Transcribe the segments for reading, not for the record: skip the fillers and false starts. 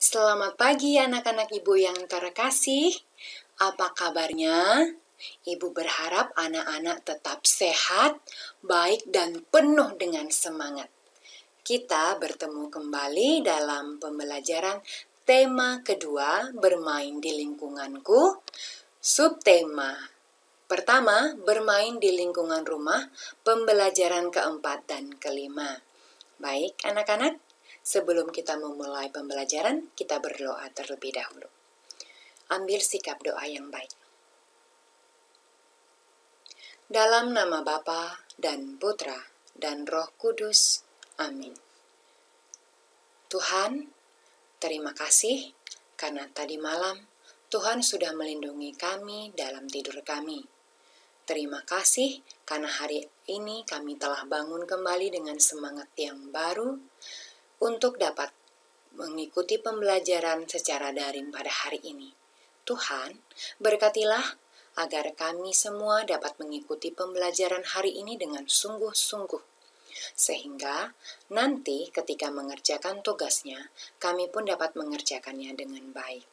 Selamat pagi anak-anak ibu yang terkasih. Apa kabarnya? Ibu berharap anak-anak tetap sehat, baik dan penuh dengan semangat. Kita bertemu kembali dalam pembelajaran tema kedua, bermain di lingkunganku. Subtema pertama, bermain di lingkungan rumah, pembelajaran keempat dan kelima. Baik anak-anak, sebelum kita memulai pembelajaran, kita berdoa terlebih dahulu. Ambil sikap doa yang baik. Dalam nama Bapa dan Putra dan Roh Kudus. Amin. Tuhan, terima kasih karena tadi malam Tuhan sudah melindungi kami dalam tidur kami. Terima kasih karena hari ini kami telah bangun kembali dengan semangat yang baru untuk dapat mengikuti pembelajaran secara daring pada hari ini. Tuhan, berkatilah agar kami semua dapat mengikuti pembelajaran hari ini dengan sungguh-sungguh. Sehingga nanti ketika mengerjakan tugasnya, kami pun dapat mengerjakannya dengan baik.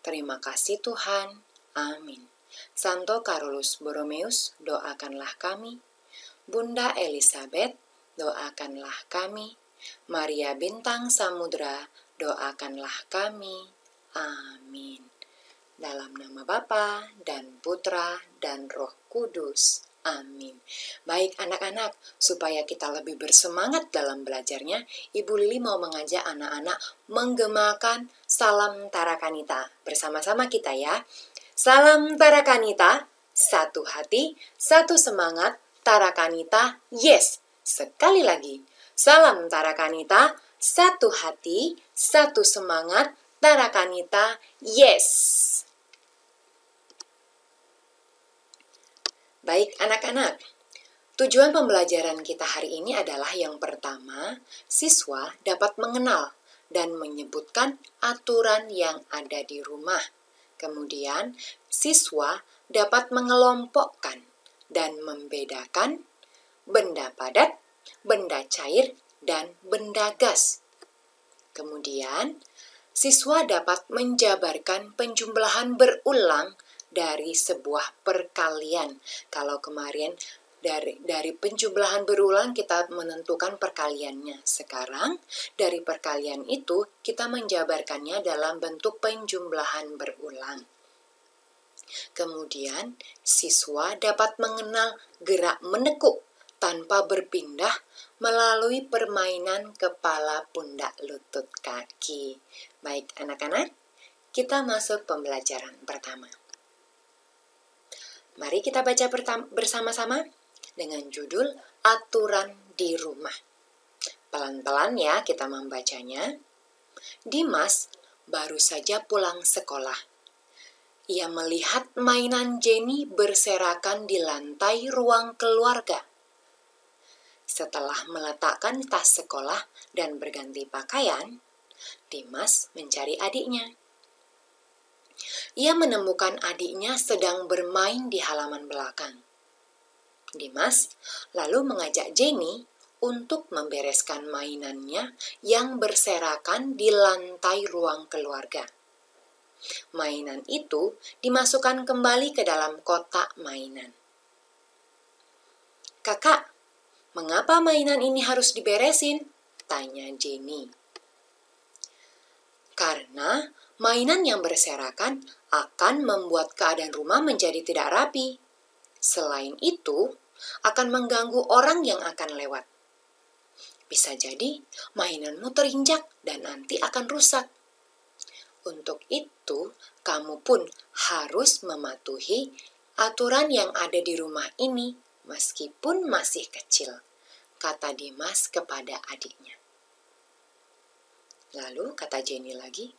Terima kasih Tuhan. Amin. Santo Carolus Borromeus, doakanlah kami. Bunda Elizabeth, doakanlah kami. Maria Bintang Samudra, doakanlah kami. Amin. Dalam nama Bapa dan Putra dan Roh Kudus. Amin. Baik anak-anak, supaya kita lebih bersemangat dalam belajarnya, Ibu Lili mau mengajak anak-anak menggemakan Salam Tarakanita. Bersama-sama kita ya. Salam Tarakanita, satu hati, satu semangat, Tarakanita, yes. Sekali lagi. Salam Tarakanita, satu hati, satu semangat, Tarakanita, yes. Baik anak-anak, tujuan pembelajaran kita hari ini adalah yang pertama, siswa dapat mengenal dan menyebutkan aturan yang ada di rumah. Kemudian, siswa dapat mengelompokkan dan membedakan benda padat, benda cair, dan benda gas. Kemudian, siswa dapat menjabarkan penjumlahan berulang dari sebuah perkalian. Kalau kemarin dari penjumlahan berulang kita menentukan perkaliannya. Sekarang dari perkalian itu kita menjabarkannya dalam bentuk penjumlahan berulang. Kemudian siswa dapat mengenal gerak menekuk tanpa berpindah melalui permainan kepala, pundak, lutut, kaki. Baik anak-anak, kita masuk pembelajaran pertama. Mari kita baca bersama-sama dengan judul Aturan di Rumah. Pelan-pelan ya kita membacanya. Dimas baru saja pulang sekolah. Ia melihat mainan Jenny berserakan di lantai ruang keluarga. Setelah meletakkan tas sekolah dan berganti pakaian, Dimas mencari adiknya. Ia menemukan adiknya sedang bermain di halaman belakang. Dimas lalu mengajak Jenny untuk membereskan mainannya yang berserakan di lantai ruang keluarga. Mainan itu dimasukkan kembali ke dalam kotak mainan. "Kakak, mengapa mainan ini harus diberesin?" tanya Jenny. "Karena mainan yang berserakan akan membuat keadaan rumah menjadi tidak rapi. Selain itu, akan mengganggu orang yang akan lewat. Bisa jadi mainanmu terinjak dan nanti akan rusak. Untuk itu, kamu pun harus mematuhi aturan yang ada di rumah ini meskipun masih kecil," kata Dimas kepada adiknya. Lalu kata Jenny lagi,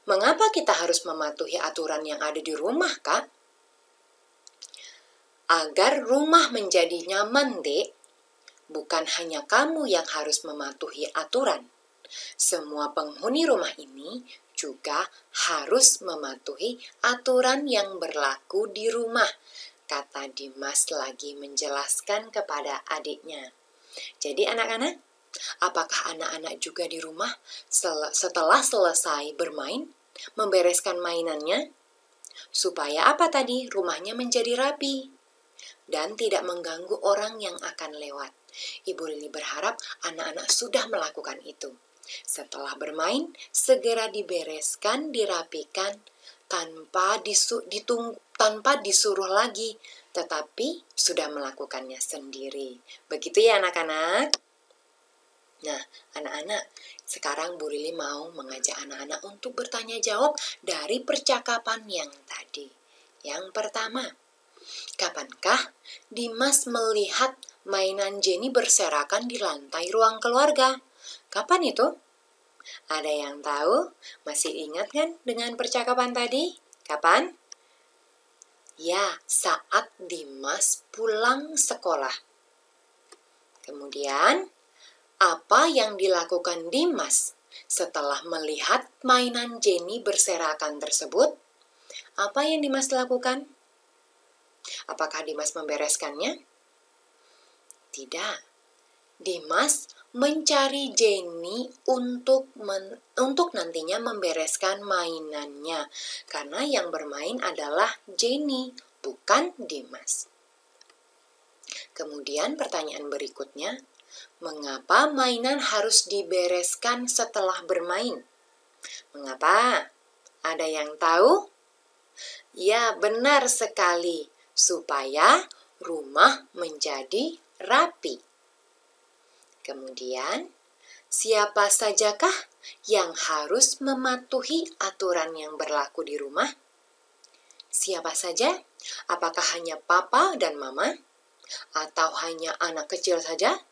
"Mengapa kita harus mematuhi aturan yang ada di rumah, Kak?" "Agar rumah menjadi nyaman, Dek. Bukan hanya kamu yang harus mematuhi aturan. Semua penghuni rumah ini juga harus mematuhi aturan yang berlaku di rumah," kata Dimas lagi menjelaskan kepada adiknya. Jadi anak-anak, Apakah anak-anak juga di rumah setelah selesai bermain, membereskan mainannya? Supaya apa tadi? Rumahnya menjadi rapi dan tidak mengganggu orang yang akan lewat. Ibu Lili berharap anak-anak sudah melakukan itu. Setelah bermain, segera dibereskan, dirapikan, tanpa disuruh lagi, tetapi sudah melakukannya sendiri. Begitu ya anak-anak? Nah, anak-anak, sekarang Bu Lili mau mengajak anak-anak untuk bertanya jawab dari percakapan yang tadi. Yang pertama, kapankah Dimas melihat mainan Jenny berserakan di lantai ruang keluarga? Kapan itu? Ada yang tahu? Masih ingat kan dengan percakapan tadi? Kapan? Ya, saat Dimas pulang sekolah. Kemudian, apa yang dilakukan Dimas setelah melihat mainan Jenny berserakan tersebut? Apa yang Dimas lakukan? Apakah Dimas membereskannya? Tidak. Dimas mencari Jenny untuk nantinya membereskan mainannya. Karena yang bermain adalah Jenny, bukan Dimas. Kemudian pertanyaan berikutnya, mengapa mainan harus dibereskan setelah bermain? Mengapa? Ada yang tahu? Ya, benar sekali. Supaya rumah menjadi rapi. Kemudian, siapa sajakah yang harus mematuhi aturan yang berlaku di rumah? Siapa saja? Apakah hanya papa dan mama? Atau hanya anak kecil saja?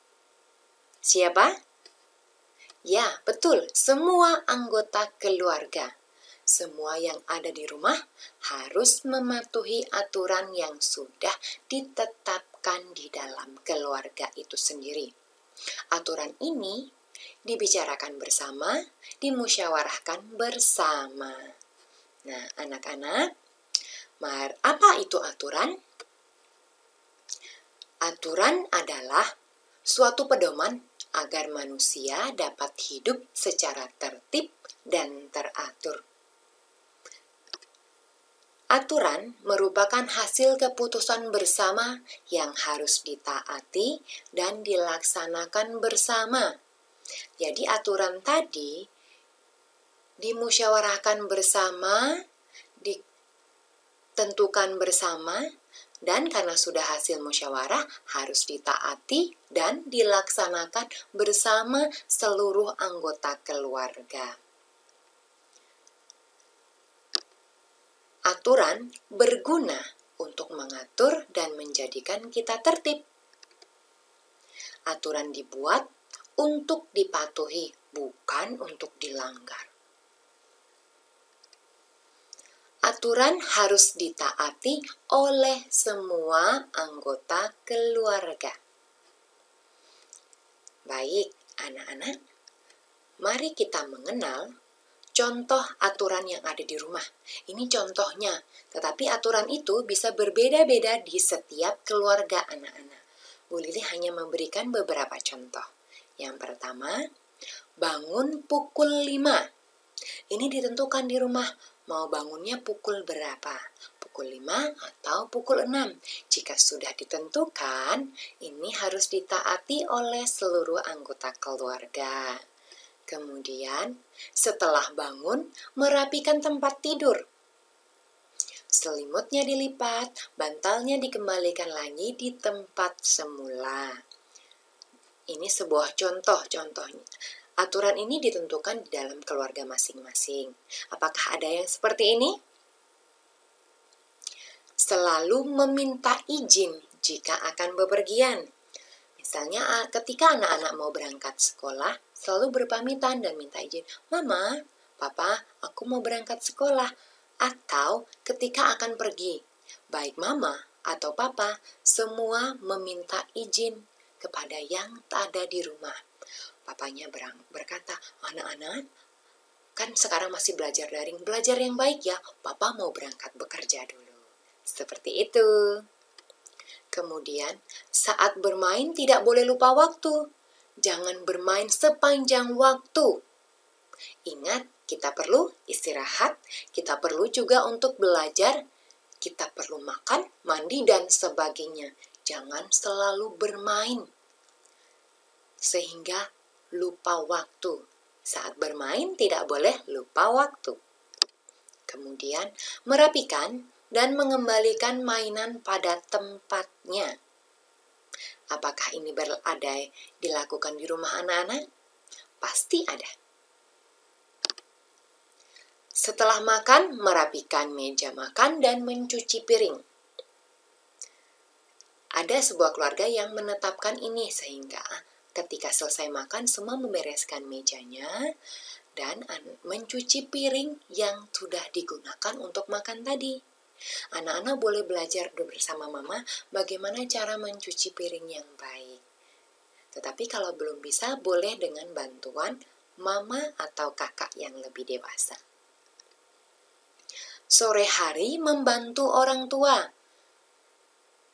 Siapa? Ya, betul, semua anggota keluarga. Semua yang ada di rumah harus mematuhi aturan yang sudah ditetapkan di dalam keluarga itu sendiri. Aturan ini dibicarakan bersama, dimusyawarahkan bersama. Nah, anak-anak, apa itu aturan? Aturan adalah suatu pedoman agar manusia dapat hidup secara tertib dan teratur. Aturan merupakan hasil keputusan bersama yang harus ditaati dan dilaksanakan bersama. Jadi aturan tadi dimusyawarahkan bersama, ditentukan bersama, dan karena sudah hasil musyawarah harus ditaati dan dilaksanakan bersama seluruh anggota keluarga. Aturan berguna untuk mengatur dan menjadikan kita tertib. Aturan dibuat untuk dipatuhi, bukan untuk dilanggar. Aturan harus ditaati oleh semua anggota keluarga. Baik, anak-anak, mari kita mengenal contoh aturan yang ada di rumah. Ini contohnya, tetapi aturan itu bisa berbeda-beda di setiap keluarga anak-anak. Bu Lili hanya memberikan beberapa contoh. Yang pertama, bangun pukul 5. Ini ditentukan di rumah, mau bangunnya pukul berapa? Pukul 5 atau pukul 6? Jika sudah ditentukan, ini harus ditaati oleh seluruh anggota keluarga. Kemudian, setelah bangun, merapikan tempat tidur. Selimutnya dilipat, bantalnya dikembalikan lagi di tempat semula. Ini sebuah contohnya. Aturan ini ditentukan di dalam keluarga masing-masing. Apakah ada yang seperti ini? Selalu meminta izin jika akan bepergian. Misalnya ketika anak-anak mau berangkat sekolah, selalu berpamitan dan minta izin. Mama, Papa, aku mau berangkat sekolah. Atau ketika akan pergi, baik Mama atau Papa, semua meminta izin kepada yang ada di rumah. Papanya berkata, anak-anak, kan sekarang masih belajar daring, belajar yang baik ya, Papa mau berangkat bekerja dulu. Seperti itu. Kemudian, saat bermain tidak boleh lupa waktu. Jangan bermain sepanjang waktu. Ingat, kita perlu istirahat, kita perlu juga untuk belajar, kita perlu makan, mandi, dan sebagainya. Jangan selalu bermain, sehingga lupa waktu. Saat bermain tidak boleh lupa waktu. Kemudian, merapikan dan mengembalikan mainan pada tempatnya. Apakah ini ada dilakukan di rumah anak-anak? Pasti ada. Setelah makan, merapikan meja makan dan mencuci piring. Ada sebuah keluarga yang menetapkan ini sehingga ketika selesai makan semua membereskan mejanya dan mencuci piring yang sudah digunakan untuk makan tadi. Anak-anak boleh belajar bersama mama bagaimana cara mencuci piring yang baik. Tetapi kalau belum bisa, boleh dengan bantuan mama atau kakak yang lebih dewasa. Sore hari membantu orang tua.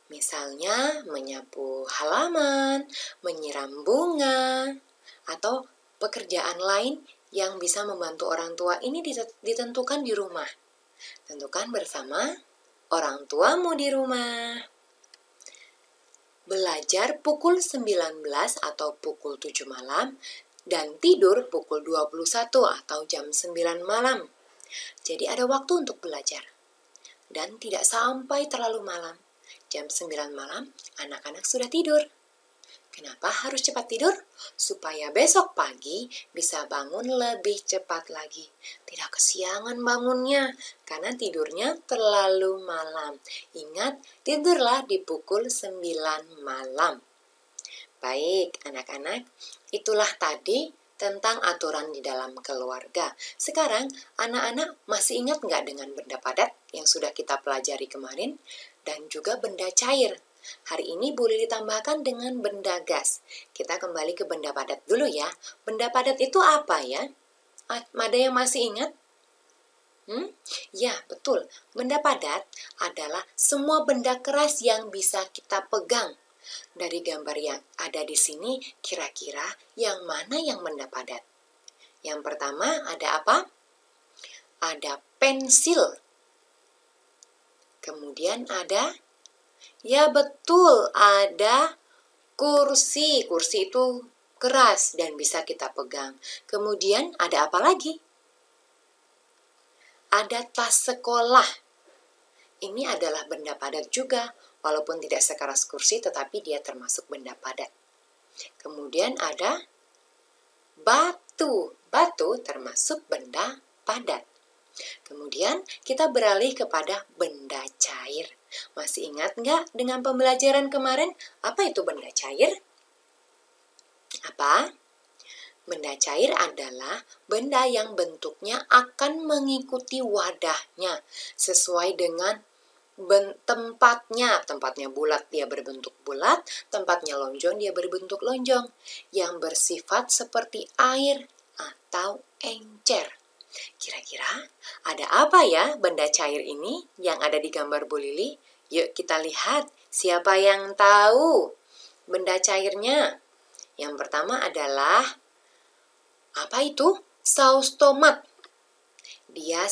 Misalnya menyapu halaman, menyiram bunga, atau pekerjaan lain yang bisa membantu orang tua ini ditentukan di rumah. Tentukan bersama orang tuamu di rumah. Belajar pukul 19 atau pukul 7 malam dan tidur pukul 21 atau jam 9 malam. Jadi ada waktu untuk belajar. Dan tidak sampai terlalu malam. Jam 9 malam anak-anak sudah tidur. Kenapa harus cepat tidur? Supaya besok pagi bisa bangun lebih cepat lagi. Tidak kesiangan bangunnya, karena tidurnya terlalu malam. Ingat, tidurlah di pukul 9 malam. Baik, anak-anak, itulah tadi tentang aturan di dalam keluarga. Sekarang, anak-anak masih ingat nggak dengan benda padat yang sudah kita pelajari kemarin? Dan juga benda cair. Hari ini boleh ditambahkan dengan benda gas. Kita kembali ke benda padat dulu ya. Benda padat itu apa ya? Ada yang masih ingat? Ya, betul. Benda padat adalah semua benda keras yang bisa kita pegang. Dari gambar yang ada di sini, kira-kira yang mana yang benda padat? Yang pertama ada apa? Ada pensil. Kemudian ada, ya betul, ada kursi. Kursi itu keras dan bisa kita pegang. Kemudian ada apa lagi? Ada tas sekolah. Ini adalah benda padat juga. Walaupun tidak sekeras kursi, tetapi dia termasuk benda padat. Kemudian ada batu. Batu termasuk benda padat. Kemudian kita beralih kepada benda cair. Masih ingat nggak dengan pembelajaran kemarin? Apa itu benda cair? Apa? Benda cair adalah benda yang bentuknya akan mengikuti wadahnya sesuai dengan tempatnya. Tempatnya bulat, dia berbentuk bulat. Tempatnya lonjong, dia berbentuk lonjong. Yang bersifat seperti air atau encer. Kira-kira ada apa ya benda cair ini yang ada di gambar Bu Lili? Yuk kita lihat siapa yang tahu benda cairnya. Yang pertama adalah, apa itu? Saus tomat. Dia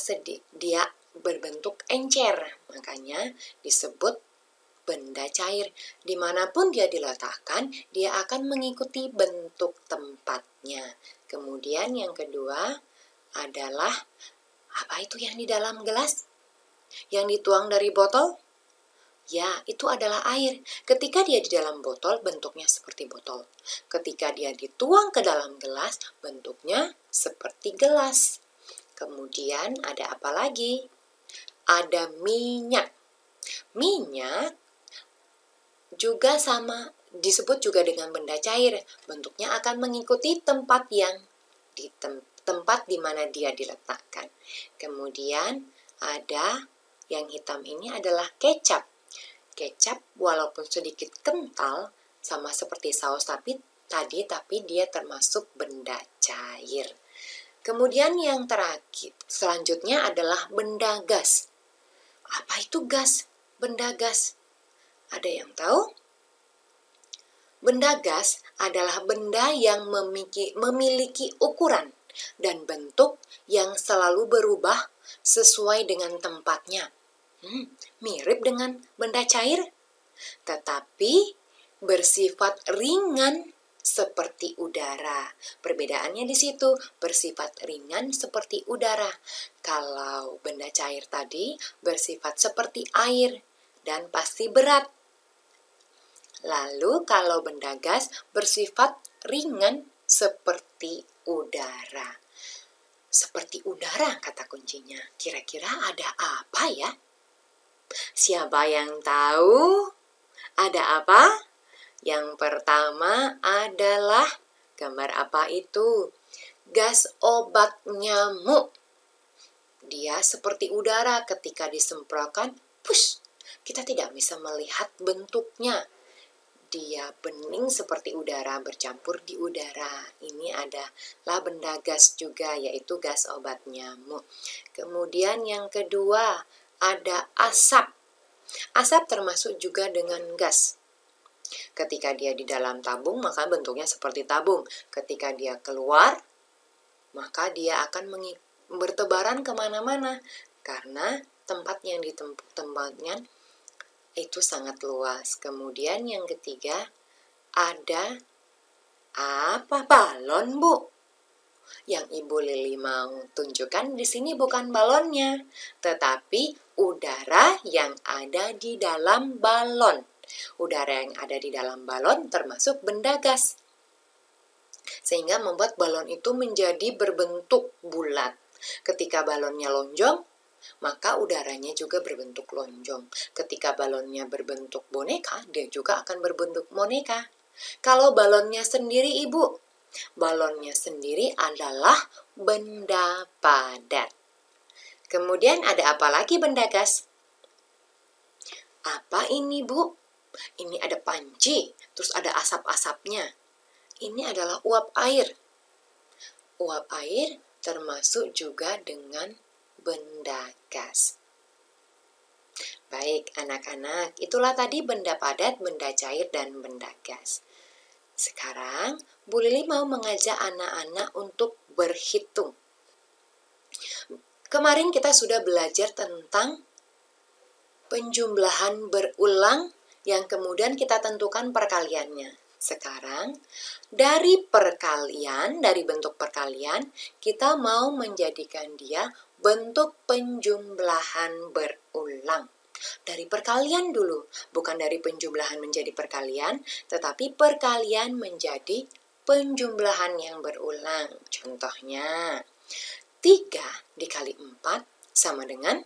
berbentuk encer, makanya disebut benda cair. Dimanapun dia diletakkan, dia akan mengikuti bentuk tempatnya. Kemudian yang kedua adalah, apa itu yang di dalam gelas? Yang dituang dari botol? Ya, itu adalah air. Ketika dia di dalam botol, bentuknya seperti botol. Ketika dia dituang ke dalam gelas, bentuknya seperti gelas. Kemudian ada apa lagi? Ada minyak. Minyak juga sama, disebut juga dengan benda cair. Bentuknya akan mengikuti tempat di mana dia diletakkan. Kemudian ada yang hitam ini adalah kecap. Kecap walaupun sedikit kental, sama seperti saus tapi dia termasuk benda cair. Kemudian yang terakhir, selanjutnya adalah benda gas. Apa itu gas? Benda gas. Ada yang tahu? Benda gas adalah benda yang memiliki ukuran dan bentuk yang selalu berubah sesuai dengan tempatnya. Mirip dengan benda cair, tetapi bersifat ringan seperti udara. Perbedaannya di situ, bersifat ringan seperti udara. Kalau benda cair tadi bersifat seperti air dan pasti berat. Lalu kalau benda gas bersifat ringan seperti udara. Seperti udara kata kuncinya. Kira-kira ada apa ya? Siapa yang tahu? Ada apa? Yang pertama adalah gambar apa itu? Gas obat nyamuk. Dia seperti udara ketika disemprotkan, push. Kita tidak bisa melihat bentuknya. Dia bening seperti udara, bercampur di udara. Ini adalah benda gas juga, yaitu gas obat nyamuk. Kemudian yang kedua, ada asap. Asap termasuk juga dengan gas. Ketika dia di dalam tabung, maka bentuknya seperti tabung. Ketika dia keluar, maka dia akan bertebaran kemana-mana. Karena tempat yang ditempatnya itu sangat luas. Kemudian yang ketiga, ada apa? Balon, Bu. Yang Ibu Lili mau tunjukkan di sini bukan balonnya, tetapi udara yang ada di dalam balon. Udara yang ada di dalam balon termasuk benda gas. Sehingga membuat balon itu menjadi berbentuk bulat. Ketika balonnya lonjong, maka udaranya juga berbentuk lonjong. Ketika balonnya berbentuk boneka, dia juga akan berbentuk boneka. Kalau balonnya sendiri, Ibu, balonnya sendiri adalah benda padat. Kemudian ada apa lagi benda gas? Apa ini, Bu? Ini ada panci, terus ada asap-asapnya. Ini adalah uap air. Uap air termasuk juga dengan benda gas. Baik, anak-anak, itulah tadi benda padat, benda cair, dan benda gas. Sekarang, Bu Lili mau mengajak anak-anak untuk berhitung. Kemarin kita sudah belajar tentang penjumlahan berulang yang kemudian kita tentukan perkaliannya. Sekarang, dari bentuk perkalian, kita mau menjadikan dia bentuk penjumlahan berulang. Dari perkalian dulu, bukan dari penjumlahan menjadi perkalian, tetapi perkalian menjadi penjumlahan yang berulang. Contohnya, 3 dikali 4 sama dengan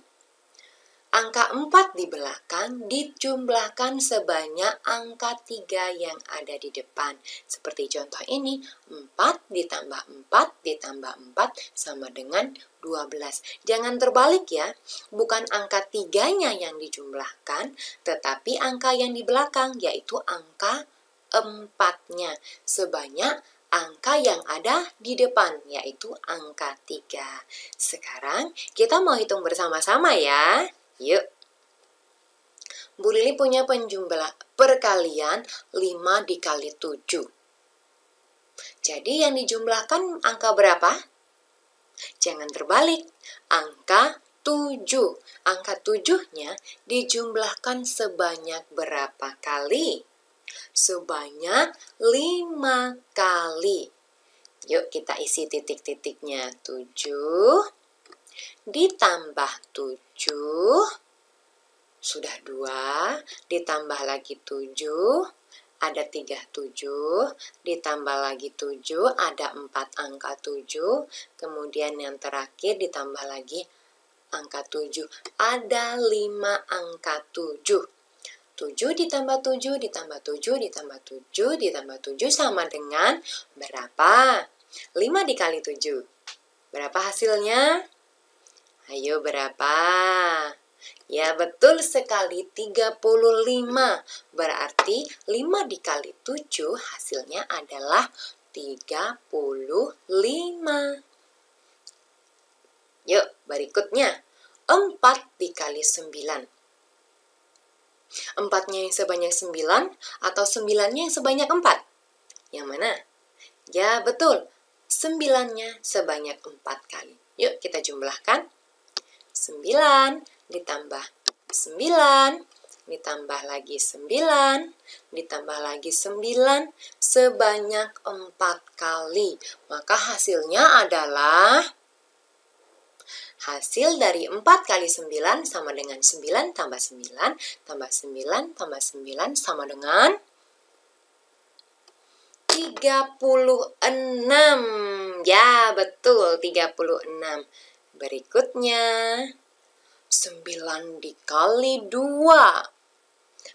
angka 4 di belakang dijumlahkan sebanyak angka 3 yang ada di depan. Seperti contoh ini, 4 ditambah 4 ditambah 4 sama dengan 12. Jangan terbalik ya, bukan angka 3-nya yang dijumlahkan, tetapi angka yang di belakang, yaitu angka 4-nya. Sebanyak angka yang ada di depan, yaitu angka 3. Sekarang kita mau hitung bersama-sama ya. Yuk. Bu Lili punya perkalian 5 dikali 7. Jadi yang dijumlahkan angka berapa? Jangan terbalik. Angka 7. Angka 7-nya dijumlahkan sebanyak berapa kali? Sebanyak 5 kali. Yuk kita isi titik-titiknya. 7 ditambah 7, sudah 2, ditambah lagi 7, ada 3 7, ditambah lagi 7, ada 4 angka 7, kemudian yang terakhir ditambah lagi angka 7, ada 5 angka 7. 7 ditambah 7, ditambah 7, ditambah 7, ditambah 7 sama dengan berapa? 5 dikali 7. Berapa hasilnya? Ayo berapa? Ya betul sekali 35. Berarti 5 dikali 7 hasilnya adalah 35. Yuk berikutnya. 4 dikali 9. 4-nya yang sebanyak 9 atau 9-nya yang sebanyak 4? Yang mana? Ya, betul. 9-nya sebanyak 4 kali. Yuk kita jumlahkan. 9 ditambah 9, ditambah lagi 9, ditambah lagi 9 sebanyak 4 kali. Maka hasilnya adalah hasil dari 4 kali 9 sama dengan 9 tambah 9 tambah 9 tambah 9 sama dengan 36. Ya, betul, 36. Berikutnya, 9 dikali 2.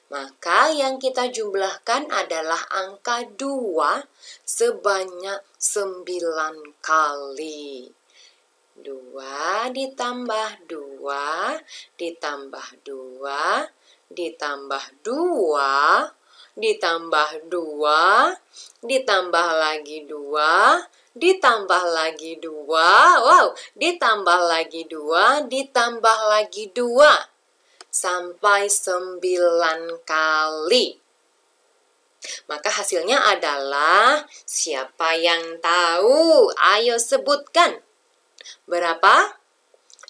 Maka yang kita jumlahkan adalah angka 2 sebanyak 9 kali. 2 ditambah 2, ditambah 2, ditambah 2, ditambah 2, ditambah lagi 2, ditambah lagi 2, wow, ditambah lagi 2, ditambah lagi 2, sampai 9 kali. Maka hasilnya adalah, siapa yang tahu? Ayo sebutkan. Berapa?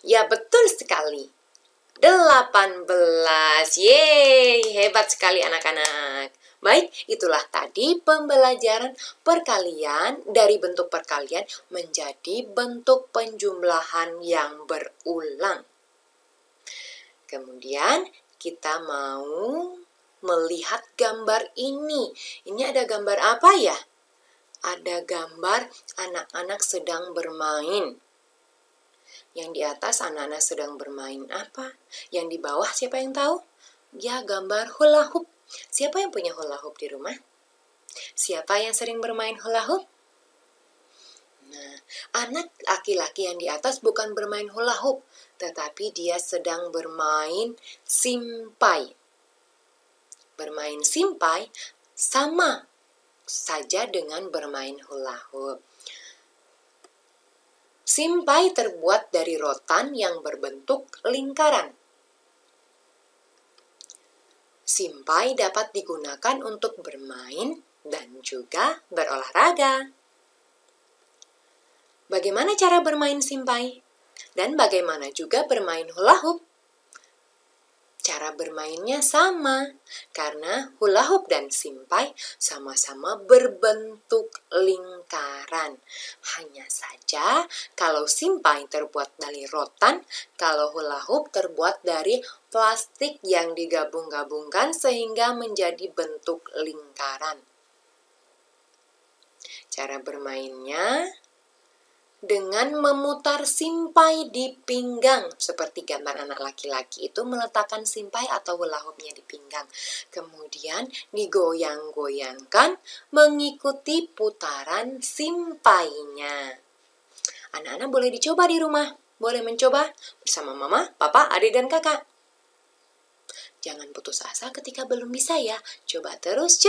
Ya, betul sekali. 18. Yeay, hebat sekali anak-anak. Baik, itulah tadi pembelajaran perkalian dari bentuk perkalian menjadi bentuk penjumlahan yang berulang. Kemudian kita mau melihat gambar ini. Ini ada gambar apa ya? Ada gambar anak-anak sedang bermain. Yang di atas anak-anak sedang bermain apa? Yang di bawah siapa yang tahu? Ya, gambar hula hoop. Siapa yang punya hula hoop di rumah? Siapa yang sering bermain hula hoop? Nah, anak laki-laki yang di atas bukan bermain hula hoop, tetapi dia sedang bermain simpai. Bermain simpai sama saja dengan bermain hula hoop. Simpai terbuat dari rotan yang berbentuk lingkaran. Simpai dapat digunakan untuk bermain dan juga berolahraga. Bagaimana cara bermain simpai? Dan bagaimana juga bermain hula hoop? Cara bermainnya sama, karena hula hoop dan simpai sama-sama berbentuk lingkaran. Hanya saja, kalau simpai terbuat dari rotan, kalau hula hoop terbuat dari plastik yang digabung-gabungkan sehingga menjadi bentuk lingkaran. Cara bermainnya dengan memutar simpai di pinggang, seperti gambar anak laki-laki itu meletakkan simpai atau hula hoopnya di pinggang. Kemudian digoyang-goyangkan mengikuti putaran simpainya. Anak-anak boleh dicoba di rumah, boleh mencoba bersama mama, papa, adik, dan kakak. Jangan putus asa ketika belum bisa ya, coba terus,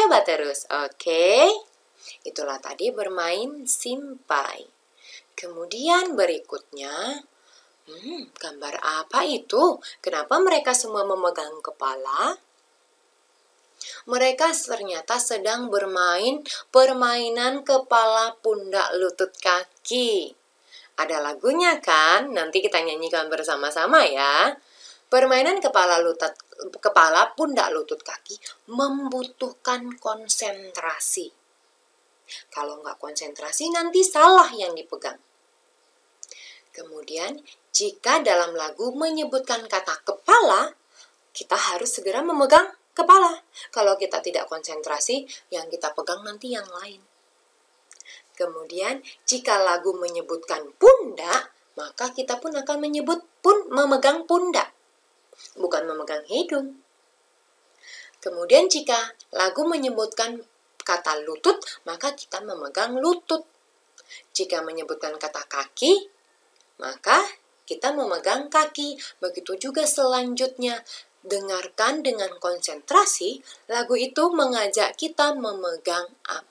oke? Itulah tadi bermain simpai. Kemudian berikutnya, gambar apa itu? Kenapa mereka semua memegang kepala? Mereka ternyata sedang bermain permainan kepala, pundak, lutut, kaki. Ada lagunya kan? Nanti kita nyanyikan bersama-sama ya. Permainan kepala, pundak, lutut, kaki membutuhkan konsentrasi. Kalau nggak konsentrasi, nanti salah yang dipegang. Kemudian, jika dalam lagu menyebutkan kata kepala, kita harus segera memegang kepala. Kalau kita tidak konsentrasi, yang kita pegang nanti yang lain. Kemudian, jika lagu menyebutkan pundak, maka kita pun akan memegang pundak, bukan memegang hidung. Kemudian, jika lagu menyebutkan kata lutut, maka kita memegang lutut. Jika menyebutkan kata kaki, maka kita memegang kaki. Begitu juga selanjutnya. Dengarkan dengan konsentrasi, lagu itu mengajak kita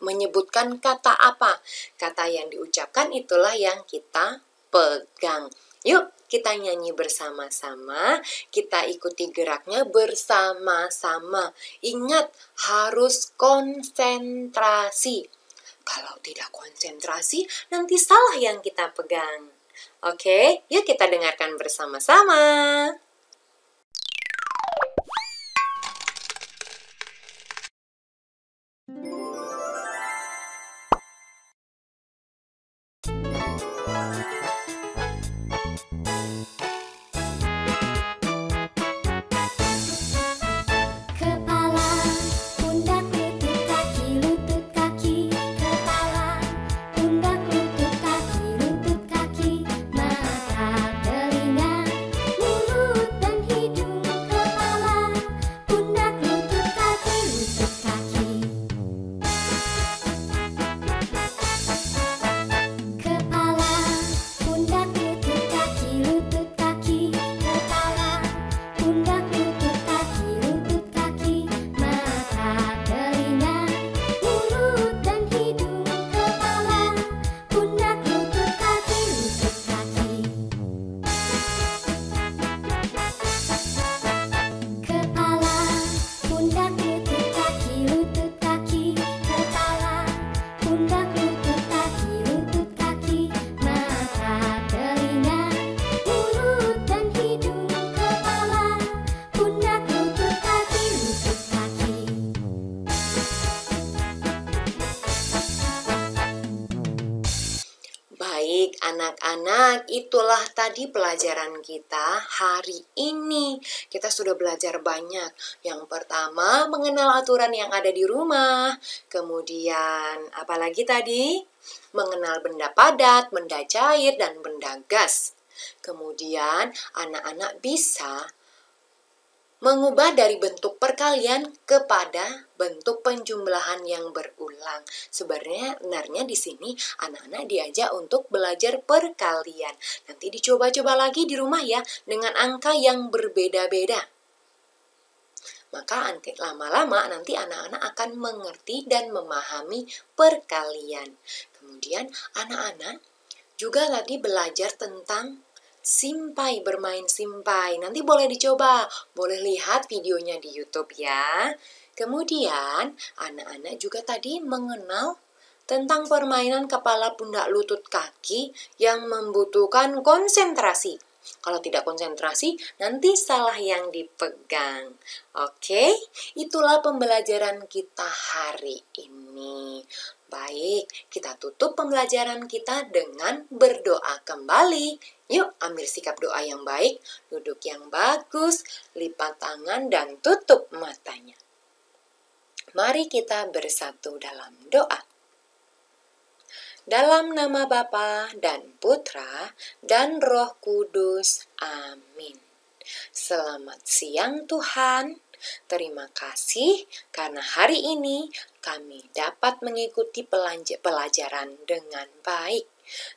menyebutkan kata apa. Kata yang diucapkan itulah yang kita pegang. Yuk, kita nyanyi bersama-sama, kita ikuti geraknya bersama-sama. Ingat, harus konsentrasi. Kalau tidak konsentrasi, nanti salah yang kita pegang. Oke, yuk kita dengarkan bersama-sama. Baik, anak-anak, itulah tadi pelajaran kita hari ini. Kita sudah belajar banyak. Yang pertama, mengenal aturan yang ada di rumah. Kemudian, apalagi tadi? Mengenal benda padat, benda cair, dan benda gas. Kemudian, anak-anak bisa mengubah dari bentuk perkalian kepada bentuk penjumlahan yang berulang. Sebenarnya di sini anak-anak diajak untuk belajar perkalian. Nanti dicoba-coba lagi di rumah ya dengan angka yang berbeda-beda. Maka lama-lama nanti anak-anak akan mengerti dan memahami perkalian. Kemudian anak-anak juga tadi belajar tentang simpai, bermain simpai. Nanti boleh dicoba, boleh lihat videonya di YouTube ya. Kemudian, anak-anak juga tadi mengenal tentang permainan kepala, pundak, lutut, kaki yang membutuhkan konsentrasi. Kalau tidak konsentrasi, nanti salah yang dipegang. Oke, itulah pembelajaran kita hari ini. Baik, kita tutup pembelajaran kita dengan berdoa kembali. Yuk, ambil sikap doa yang baik, duduk yang bagus, lipat tangan dan tutup matanya. Mari kita bersatu dalam doa. Dalam nama Bapa dan Putra dan Roh Kudus. Amin. Selamat siang Tuhan. Terima kasih karena hari ini kami dapat mengikuti pelajaran dengan baik.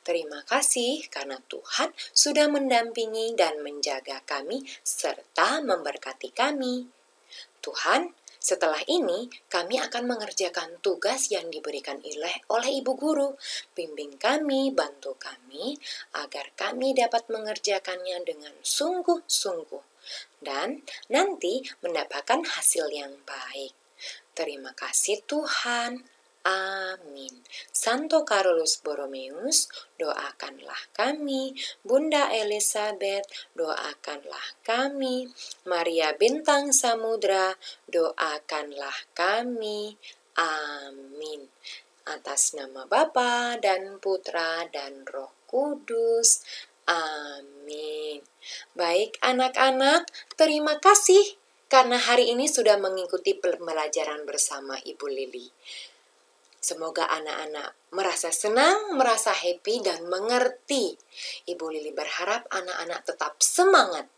Terima kasih karena Tuhan sudah mendampingi dan menjaga kami serta memberkati kami. Tuhan, setelah ini kami akan mengerjakan tugas yang diberikan oleh Ibu Guru. Bimbing kami, bantu kami agar kami dapat mengerjakannya dengan sungguh-sungguh dan nanti mendapatkan hasil yang baik. Terima kasih Tuhan. Amin. Santo Carolus Borromeus, doakanlah kami. Bunda Elizabeth, doakanlah kami. Maria Bintang Samudra, doakanlah kami. Amin. Atas nama Bapa dan Putra dan Roh Kudus. Amin. Baik anak-anak, terima kasih karena hari ini sudah mengikuti pembelajaran bersama Ibu Lili. Semoga anak-anak merasa senang, merasa happy, dan mengerti. Ibu Lili berharap anak-anak tetap semangat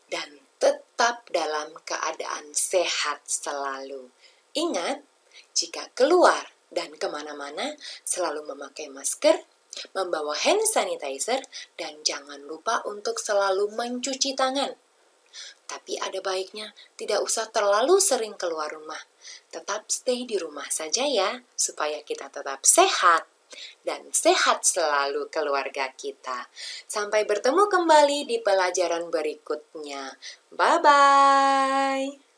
dan tetap dalam keadaan sehat selalu. Ingat, jika keluar dan kemana-mana, selalu memakai masker, membawa hand sanitizer, dan jangan lupa untuk selalu mencuci tangan. Tapi ada baiknya tidak usah terlalu sering keluar rumah. Tetap stay di rumah saja ya, supaya kita tetap sehat. dan sehat selalu keluarga kita. Sampai bertemu kembali di pelajaran berikutnya. Bye-bye.